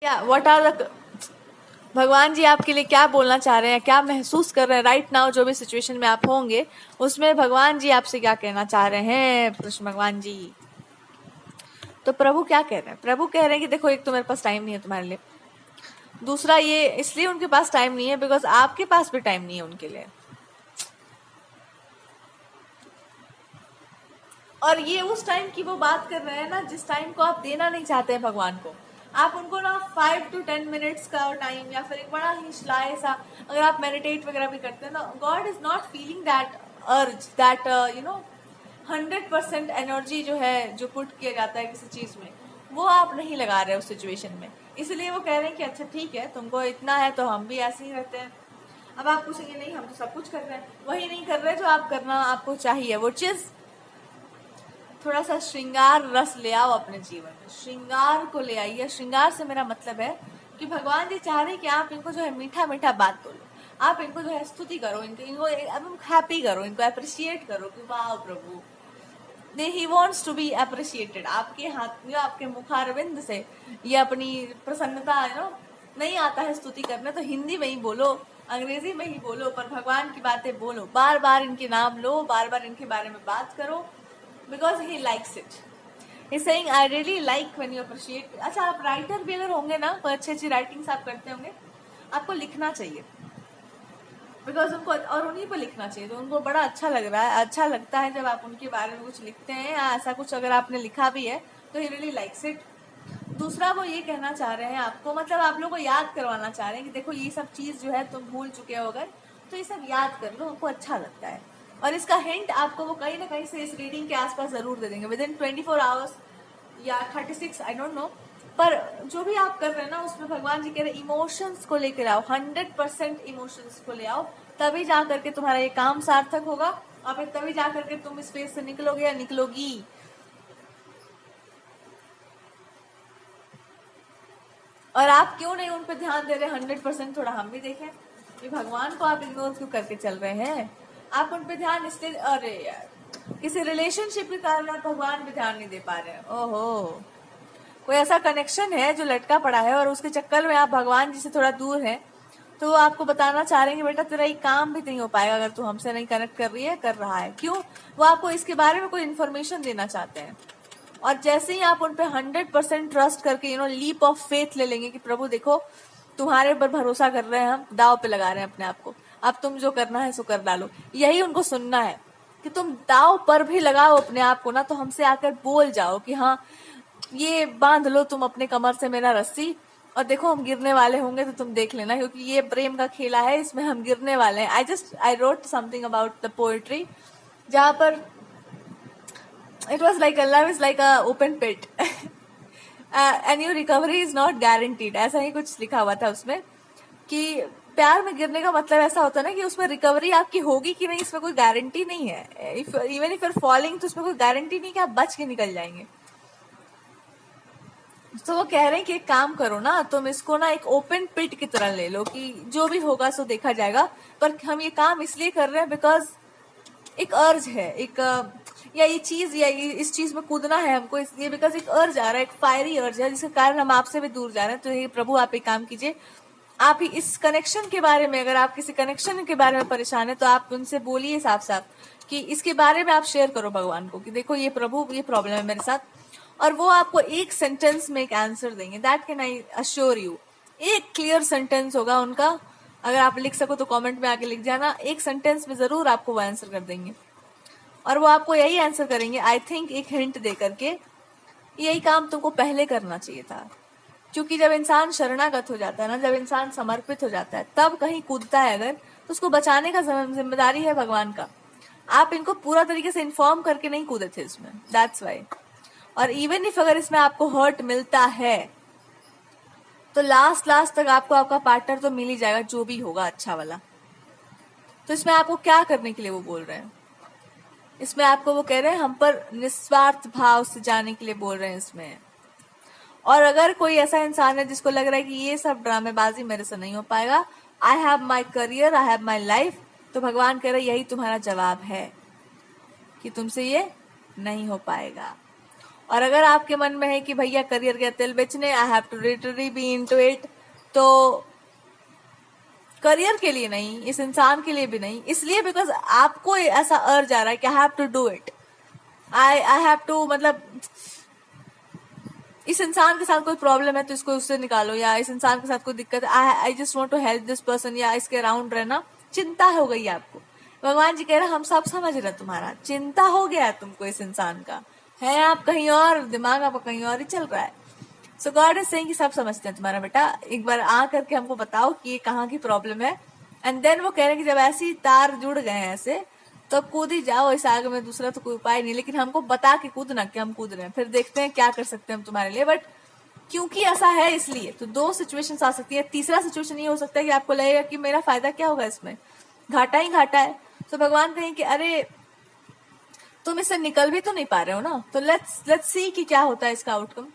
या what are the भगवान जी आपके लिए क्या बोलना चाह रहे हैं, क्या महसूस कर रहे हैं राइट नाउ, जो भी सिचुएशन में आप होंगे उसमें भगवान जी आपसे क्या कहना चाह रहे हैं। कृष्ण भगवान जी तो प्रभु क्या कह रहे हैं? प्रभु कह रहे हैं कि देखो, एक तो मेरे पास टाइम नहीं है तुम्हारे लिए, दूसरा ये इसलिए उनके पास टाइम नहीं है बिकॉज आपके पास भी टाइम नहीं है उनके लिए। और ये उस टाइम की वो बात कर रहे हैं ना जिस टाइम को आप देना नहीं चाहते हैं भगवान को। आप उनको ना 5 to 10 मिनट्स का टाइम या फिर एक बड़ा ही श्लाय सा, अगर आप मेडिटेट वगैरह भी करते हैं ना, God is not feeling that अर्ज दैट 100% एनर्जी जो है, जो पुट किया जाता है किसी चीज में, वो आप नहीं लगा रहे उस सिचुएशन में। इसलिए वो कह रहे हैं कि अच्छा ठीक है, तुमको इतना है तो हम भी ऐसे ही रहते हैं। अब आप पूछेंगे नहीं हम तो सब कुछ कर रहे हैं, वही नहीं कर रहे जो आप करना आपको चाहिए। वो चीज थोड़ा सा श्रृंगार रस ले आओ अपने जीवन में, श्रृंगार को ले आइए। श्रृंगार से मेरा मतलब है कि भगवान जी चाह रहे हैं कि आप इनको जो है मीठा मीठा बात बोलो, आप इनको जो है स्तुति करो, इनको हैप्पी करो, इनको अप्रिशिएट करो कि वाह प्रभु, he wants to be appreciated. आपके हाथ में, आपके मुखारविंद से ये अपनी प्रसन्नता नहीं आता है स्तुति करने, तो हिंदी में ही बोलो, अंग्रेजी में ही बोलो, पर भगवान की बातें बोलो, बार बार इनके नाम लो, बार बार इनके बारे में बात करो, because he likes it. He's saying I really like when you appreciate। अच्छा, आप राइटर भी अगर होंगे ना, तो अच्छी अच्छी राइटिंग्स आप करते होंगे, आपको लिखना चाहिए बिकॉज उनको, और उन्हीं पर लिखना चाहिए तो उनको बड़ा अच्छा लग रहा है, अच्छा लगता है जब आप उनके बारे में कुछ लिखते हैं या ऐसा कुछ अगर आपने लिखा भी है तो ही रियली लाइक्स इट। दूसरा वो ये कहना चाह रहे हैं आपको, मतलब आप लोगों को याद करवाना चाह रहे हैं कि देखो ये सब चीज जो है तुम भूल चुके हो, अगर तो ये सब याद कर लो, हमको अच्छा लगता है। और इसका हिंट आपको वो कहीं ना कहीं से इस रीडिंग के आसपास जरूर दे देंगे, विद इन 24 आवर्स या 36, आई डोंट नो। पर जो भी आप कर रहे हैं ना, उसमें भगवान जी कह रहे हैं इमोशंस को लेकर आओ, 100% इमोशंस को ले आओ, तभी जा करके तुम्हारा ये काम सार्थक होगा, और फिर तभी जा करके तुम इस फेज से निकलोगे या निकलोगी। और आप क्यों नहीं उन पर ध्यान दे रहे 100%? थोड़ा हम भी देखें कि भगवान को आप इग्नोर क्यों करके चल रहे हैं। आप उन पे ध्यान इसलिए, अरे यार किसी रिलेशनशिप के कारण आप भगवान पे ध्यान नहीं दे पा रहे हैं। ओहो, कोई ऐसा कनेक्शन है जो लटका पड़ा है और उसके चक्कर में आप भगवान जी से थोड़ा दूर हैं, तो वो आपको बताना चाह रहे हैं कि बेटा तेरा ये काम भी नहीं हो पाएगा अगर तू हमसे नहीं कनेक्ट कर रही है, कर रहा है। क्यों? वो आपको इसके बारे में कोई इन्फॉर्मेशन देना चाहते हैं। और जैसे ही आप उन पे 100% ट्रस्ट करके लीप ऑफ फेथ ले लेंगे कि प्रभु देखो तुम्हारे ऊपर भरोसा कर रहे हैं, हम दाव पे लगा रहे हैं अपने आप को, अब तुम जो करना है सो कर डालो, यही उनको सुनना है कि तुम दाव पर भी लगाओ अपने आप को ना, तो हमसे आकर बोल जाओ कि हाँ ये बांध लो तुम अपने कमर से मेरा रस्सी, और देखो हम गिरने वाले होंगे तो तुम देख लेना, क्योंकि ये प्रेम का खेला है, इसमें हम गिरने वाले हैं। I wrote something about the poetry जहां पर it was like love is like a open pit and your recovery is not guaranteed, ऐसा ही कुछ लिखा हुआ था उसमें कि प्यार में गिरने का मतलब ऐसा होता है ना कि उसमें रिकवरी आपकी होगी कि नहीं, इसमें कोई गारंटी नहीं है। इवन इफ यूर फॉलिंग, तो उसमें कोई गारंटी नहीं कि आप बच के निकल जाएंगे। तो वो कह रहे हैं कि एक काम करो ना, तुम इसको ना एक ओपन पिट की तरह ले लो कि जो भी होगा सो देखा जाएगा, पर हम ये काम इसलिए कर रहे हैं बिकॉज एक अर्ज है, एक या ये चीज या इस चीज में कूदना है हमको, इसलिए बिकॉज एक अर्ज आ रहा है, एक फायरी अर्ज है जिसके कारण हम आपसे भी दूर जा रहे हैं। तो ये प्रभु आप एक काम कीजिए, आप ही इस कनेक्शन के बारे में, अगर आप किसी कनेक्शन के बारे में परेशान है तो आप उनसे बोलिए साफ साफ कि इसके बारे में आप शेयर करो भगवान को कि देखो ये प्रभु ये प्रॉब्लम है मेरे साथ, और वो आपको एक सेंटेंस में एक आंसर देंगे। That can I assure you. एक क्लियर सेंटेंस होगा उनका, अगर आप लिख सको तो कमेंट में आके लिख जाना, एक सेंटेंस में जरूर आपको वो आंसर कर देंगे। और वो आपको यही आंसर करेंगे, आई थिंक एक हिंट दे करके, यही काम तुमको पहले करना चाहिए था। क्योंकि जब इंसान शरणागत हो जाता है ना, जब इंसान समर्पित हो जाता है, तब कहीं कूदता है अगर, तो उसको बचाने का जिम्मेदारी है भगवान का। आप इनको पूरा तरीके से इन्फॉर्म करके नहीं कूदे थे इसमें, दैट्स वाई। और इवन इफ अगर इसमें आपको हर्ट मिलता है तो लास्ट तक आपको आपका पार्टनर तो मिल ही जाएगा, जो भी होगा अच्छा वाला। तो इसमें आपको क्या करने के लिए वो बोल रहे हैं? इसमें आपको वो कह रहे हैं हम पर निस्वार्थ भाव से जाने के लिए बोल रहे हैं इसमें। और अगर कोई ऐसा इंसान है जिसको लग रहा है कि ये सब ड्रामेबाजी मेरे से नहीं हो पाएगा, I have my career, I have my life, तो भगवान कह रहे यही तुम्हारा जवाब है कि तुमसे ये नहीं हो पाएगा। और अगर आपके मन में है कि भैया करियर के तेल बेचने, I have to literally be into it, तो करियर के लिए नहीं, इस इंसान के लिए भी नहीं, इसलिए बिकॉज आपको ऐसा अर्ज आ रहा है कि I have to do it, I have to, मतलब इस इंसान के साथ कोई प्रॉब्लम है तो इसको उससे निकालो, या इस इंसान के साथ कोई दिक्कत है, I just want to help this person, या इसके अराउंड रहना, चिंता हो गई आपको। भगवान जी कह रहे हैं हम सब समझ रहे, तुम्हारा चिंता हो गया है तुमको इस इंसान का, है आप कहीं और, दिमाग आपका कहीं और ही चल रहा है। सो गॉड इज सेइंग कि सब समझते हैं तुम्हारा बेटा, एक बार आ करके हमको बताओ कि ये कहाँ की प्रॉब्लम है। एंड देन वो कह रहे हैं कि जब ऐसी तार जुड़ गए हैं ऐसे, तो कूद ही जाओ, इस आग में दूसरा तो कोई उपाय नहीं, लेकिन हमको बता के कूदना कि हम कूद रहे हैं, फिर देखते हैं क्या कर सकते हैं हम तुम्हारे लिए। बट क्योंकि ऐसा है इसलिए तो 2 सिचुएशन आ सकती है। तीसरा सिचुएशन ये हो सकता है कि आपको लगेगा कि मेरा फायदा क्या होगा इसमें, घाटा ही घाटा है। तो भगवान कहें कि अरे तुम इससे निकल भी तो नहीं पा रहे हो ना, तो लेट्स सी कि क्या होता है इसका आउटकम।